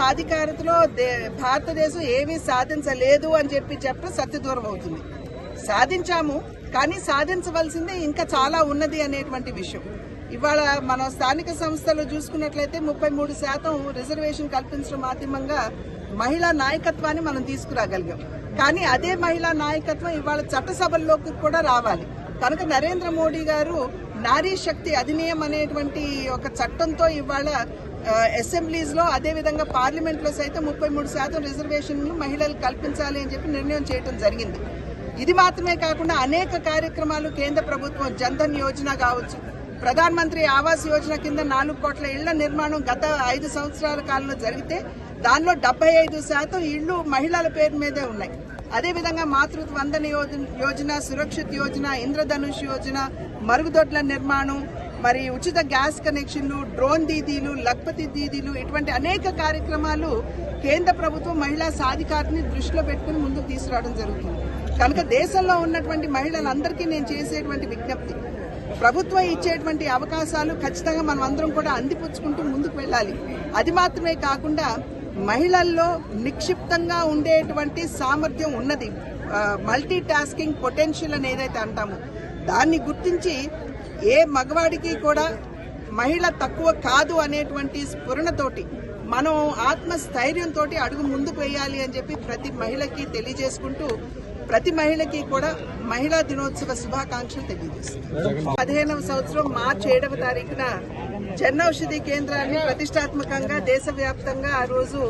సాధికారతలో భారతదేశం ఏమీ సాధించలేదు అని చెప్పడం సత్యదూరం అవుతుంది. సాధించాము, కానీ సాధించవలసింది ఇంకా చాలా ఉన్నది అనేటువంటి విషయం. ఇవాళ మన స్థానిక సంస్థలు చూసుకున్నట్లయితే 33% రిజర్వేషన్ కల్పించడం మాధ్యమంగా మహిళా నాయకత్వాన్ని మనం తీసుకురాగలిగాం. కానీ అదే మహిళా నాయకత్వం ఇవాళ చట్టసభల్లోకి కూడా రావాలి. కనుక నరేంద్ర మోడీ గారు నారీ శక్తి అధినియం అనేటువంటి ఒక చట్టంతో ఇవాళ అసెంబ్లీస్ లో అదేవిధంగా పార్లమెంట్ లో సైతం 33% రిజర్వేషన్లు మహిళలకు కల్పించాలి అని చెప్పి నిర్ణయం చేయడం జరిగింది. ఇది మాత్రమే కాకుండా అనేక కార్యక్రమాలు కేంద్ర ప్రభుత్వం జన్ధన్ యోజన కావచ్చు, ప్రధాన మంత్రి ఆవాస్ యోజన కింద 4 కోట్ల ఇళ్ల నిర్మాణం గత 5 సంవత్సరాల కాలంలో జరిగితే దానిలో 75% ఇళ్లు మహిళల పేరు మీదే ఉన్నాయి. అదేవిధంగా మాతృత్వ వందన యోజన, సురక్షిత్ యోజన, ఇంద్రధనుష్ యోజన, మరుగుదొడ్ల నిర్మాణం, మరి ఉచిత గ్యాస్ కనెక్షన్లు, డ్రోన్ దీదీలు, లక్పతి దీదీలు, ఇటువంటి అనేక కార్యక్రమాలు కేంద్ర ప్రభుత్వం మహిళా సాధికారతని దృష్టిలో పెట్టుకుని ముందుకు తీసుకురావడం జరుగుతుంది. కనుక దేశంలో ఉన్నటువంటి మహిళలందరికీ నేను చేసేటువంటి విజ్ఞప్తి, ప్రభుత్వం ఇచ్చేటువంటి అవకాశాలు ఖచ్చితంగా మనం అందరం కూడా అందిపుచ్చుకుంటూ ముందుకు వెళ్ళాలి. అది మాత్రమే కాకుండా మహిళల్లో నిక్షిప్తంగా ఉండేటువంటి సామర్థ్యం ఉన్నది, మల్టీ టాస్కింగ్ పొటెన్షియల్ అని ఏదైతే అంటామో దాన్ని గుర్తించి ఏ మగవాడికి కూడా మహిళ తక్కువ కాదు అనేటువంటి స్ఫురణతోటి మనం ఆత్మస్థైర్యంతో అడుగు ముందుకు వేయాలి అని చెప్పి ప్రతి మహిళకి తెలియజేసుకుంటూ ప్రతి మహిళకి కూడా మహిళా దినోత్సవ శుభాకాంక్షలు తెలియజేస్తున్నాం. 15వ సంవత్సరం మార్చి 7వ తారీఖున జన్ ఔషధి కేంద్రాన్ని ప్రతిష్టాత్మకంగా దేశవ్యాప్తంగా ఆ రోజు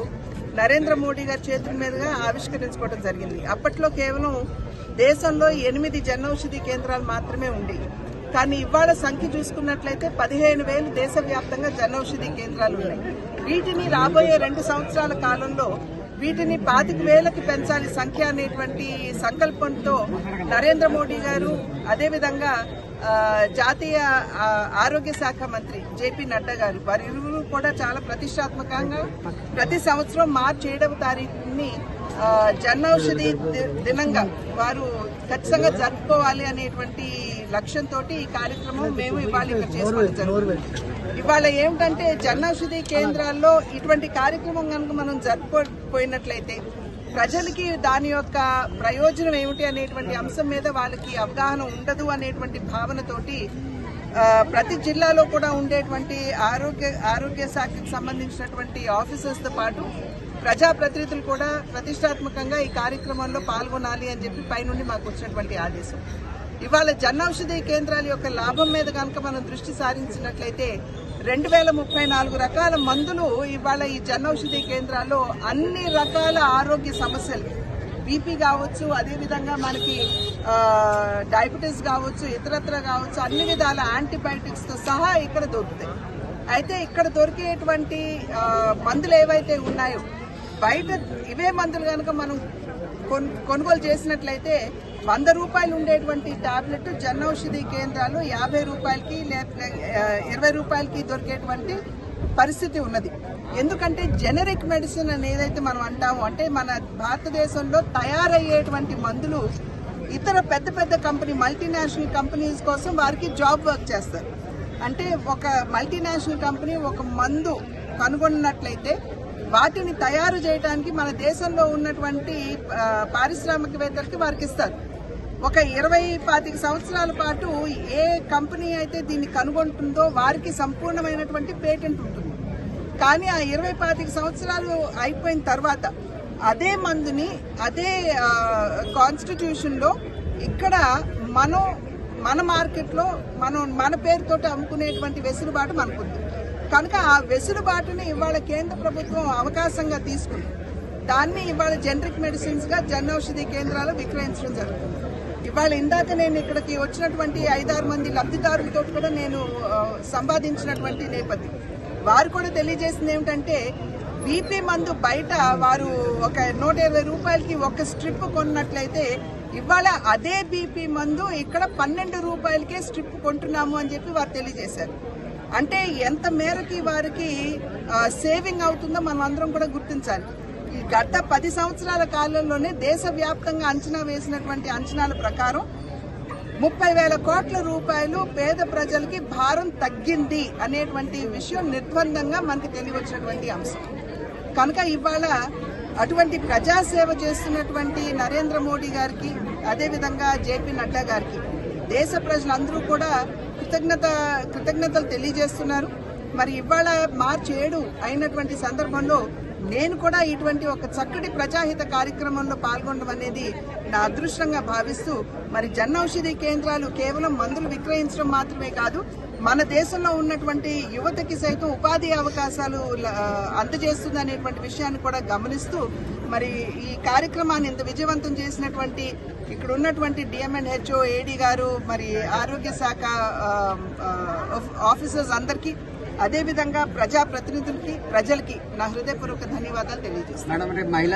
నరేంద్ర మోడీ గారి చేతుల మీదుగా ఆవిష్కరించుకోవడం జరిగింది. అప్పట్లో కేవలం దేశంలో 8 జన్ ఔషధి కేంద్రాలు మాత్రమే ఉండేవి. కానీ ఇవాళ సంఖ్య చూసుకున్నట్లయితే 15,000 దేశవ్యాప్తంగా జన్ ఔషధి కేంద్రాలు ఉన్నాయి. వీటిని రాబోయే 2 సంవత్సరాల కాలంలో వీటిని 25,000కి పెంచాలి సంఖ్య అనేటువంటి సంకల్పంతో నరేంద్ర మోడీ గారు, అదేవిధంగా జాతీయ ఆరోగ్య శాఖ మంత్రి జేపీ నడ్డా గారు, వారి ఇరువురు కూడా చాలా ప్రతిష్టాత్మకంగా ప్రతి సంవత్సరం మార్చి 7వ తారీఖుని జన్ ఔషధి దినంగా వారు ఖచ్చితంగా జరుపుకోవాలి అనేటువంటి లక్ష్యంతో ఈ కార్యక్రమం మేము ఇవాళ ఇక్కడ చేసుకోవడం జరుగుతుంది. ఇవాళ ఏమిటంటే జన్ ఔషధి కేంద్రాల్లో ఇటువంటి కార్యక్రమం కనుక మనం జరుపుకోపోయినట్లయితే ప్రజలకి దాని యొక్క ప్రయోజనం ఏమిటి అనేటువంటి అంశం మీద వాళ్ళకి అవగాహన ఉండదు అనేటువంటి భావనతోటి ప్రతి జిల్లాలో కూడా ఉండేటువంటి ఆరోగ్య శాఖకు సంబంధించినటువంటి ఆఫీసర్స్తో పాటు ప్రజాప్రతినిధులు కూడా ప్రతిష్టాత్మకంగా ఈ కార్యక్రమంలో పాల్గొనాలి అని చెప్పి పైనుండి మాకు వచ్చినటువంటి ఆదేశం. ఇవాళ జన్ ఔషధి కేంద్రాల యొక్క లాభం మీద కనుక మనం దృష్టి సారించినట్లయితే 2034 రకాల మందులు ఇవాళ ఈ జన్ ఔషధి కేంద్రాల్లో అన్ని రకాల ఆరోగ్య సమస్యలు, బీపీ కావచ్చు, అదేవిధంగా మనకి డయాబెటీస్ కావచ్చు, ఇతరత్ర కావచ్చు, అన్ని విధాల యాంటీబయాటిక్స్తో సహా ఇక్కడ దొరుకుతాయి. అయితే ఇక్కడ దొరికేటువంటి మందులు ఏవైతే ఉన్నాయో బయట ఇవే మందులు కనుక మనం కొనుగోలు చేసినట్లయితే 100 రూపాయలు ఉండేటువంటి టాబ్లెట్ జన్ ఔషధి కేంద్రాలు 50 రూపాయలకి లేదా 20 రూపాయలకి దొరికేటువంటి పరిస్థితి ఉన్నది. ఎందుకంటే జెనరిక్ మెడిసిన్ అని ఏదైతే మనం అంటామో, అంటే మన భారతదేశంలో తయారయ్యేటువంటి మందులు ఇతర పెద్ద పెద్ద కంపెనీ మల్టీనేషనల్ కంపెనీస్ కోసం వారికి జాబ్ వర్క్ చేస్తారు. అంటే ఒక మల్టీనేషనల్ కంపెనీ ఒక మందు కనుగొన్నట్లయితే వాటిని తయారు చేయడానికి మన దేశంలో ఉన్నటువంటి పారిశ్రామికవేత్తలకి వారికి ఇస్తారు. ఒక 20-25 సంవత్సరాల పాటు ఏ కంపెనీ అయితే దీన్ని కనుగొంటుందో వారికి సంపూర్ణమైనటువంటి పేటెంట్ ఉంటుంది. కానీ ఆ 20-25 సంవత్సరాలు అయిపోయిన తర్వాత అదే మందుని అదే కాన్స్టిట్యూషన్లో ఇక్కడ మన మార్కెట్లో మన పేరుతో అమ్ముకునేటువంటి వెసులుబాటు మనకుంది. కనుక ఆ వెసులుబాటుని ఇవాళ కేంద్ర ప్రభుత్వం అవకాశంగా తీసుకుని దాన్ని ఇవాళ జెనరిక్ మెడిసిన్స్ గా జన్ ఔషధి కేంద్రాలు విక్రయించడం జరుగుతుంది. ఇవాళ ఇందాక నేను ఇక్కడికి వచ్చినటువంటి 5-6 మంది లబ్ధిదారులతో కూడా నేను సంపాదించినటువంటి నేపథ్యం వారు కూడా తెలియజేసింది ఏమిటంటే, బీపీ మందు బయట వారు ఒక 120 రూపాయలకి ఒక స్ట్రిప్ కొన్నట్లయితే ఇవాళ అదే బీపీ మందు ఇక్కడ 12 రూపాయలకే స్ట్రిప్ కొంటున్నాము అని చెప్పి వారు తెలియజేశారు. అంటే ఎంత మేరకి వారికి సేవింగ్ అవుతుందో మనం అందరం కూడా గుర్తించాలి. ఈ గత 10 సంవత్సరాల కాలంలోనే దేశవ్యాప్తంగా అంచనా వేసినటువంటి అంచనాల ప్రకారం 30,000 కోట్ల రూపాయలు పేద ప్రజలకి భారం తగ్గింది అనేటువంటి విషయం నిర్బంధంగా మనకి తెలియవచ్చినటువంటి అంశం. కనుక ఇవాళ అటువంటి ప్రజాసేవ చేస్తున్నటువంటి నరేంద్ర మోడీ గారికి, అదేవిధంగా జేపీ నడ్డా గారికి దేశ ప్రజలందరూ కూడా కృతజ్ఞతలు తెలియజేస్తున్నారు. మరి ఇవాళ మార్చి 7 అయినటువంటి సందర్భంలో నేను కూడా ఇటువంటి ఒక చక్కటి ప్రజాహిత కార్యక్రమంలో పాల్గొనడం అనేది నా అదృష్టంగా భావిస్తూ, మరి జన్ ఔషధి కేంద్రాలు కేవలం మందులు విక్రయించడం మాత్రమే కాదు, మన దేశంలో ఉన్నటువంటి యువతకి సైతం ఉపాధి అవకాశాలు అందజేస్తుంది అనేటువంటి విషయాన్ని కూడా గమనిస్తూ, మరి ఈ కార్యక్రమాన్ని ఇంత విజయవంతం చేసినటువంటి ఇక్కడ ఉన్నటువంటి డిఎంఎన్హెచ్ఓ ఏడీ గారు, మరి ఆరోగ్య శాఖ ఆఫీసర్స్ అందరికీ, అదేవిధంగా ప్రజాప్రతినిధులకి, ప్రజలకి నా హృదయపూర్వక ధన్యవాదాలు తెలియజేస్తున్నాను.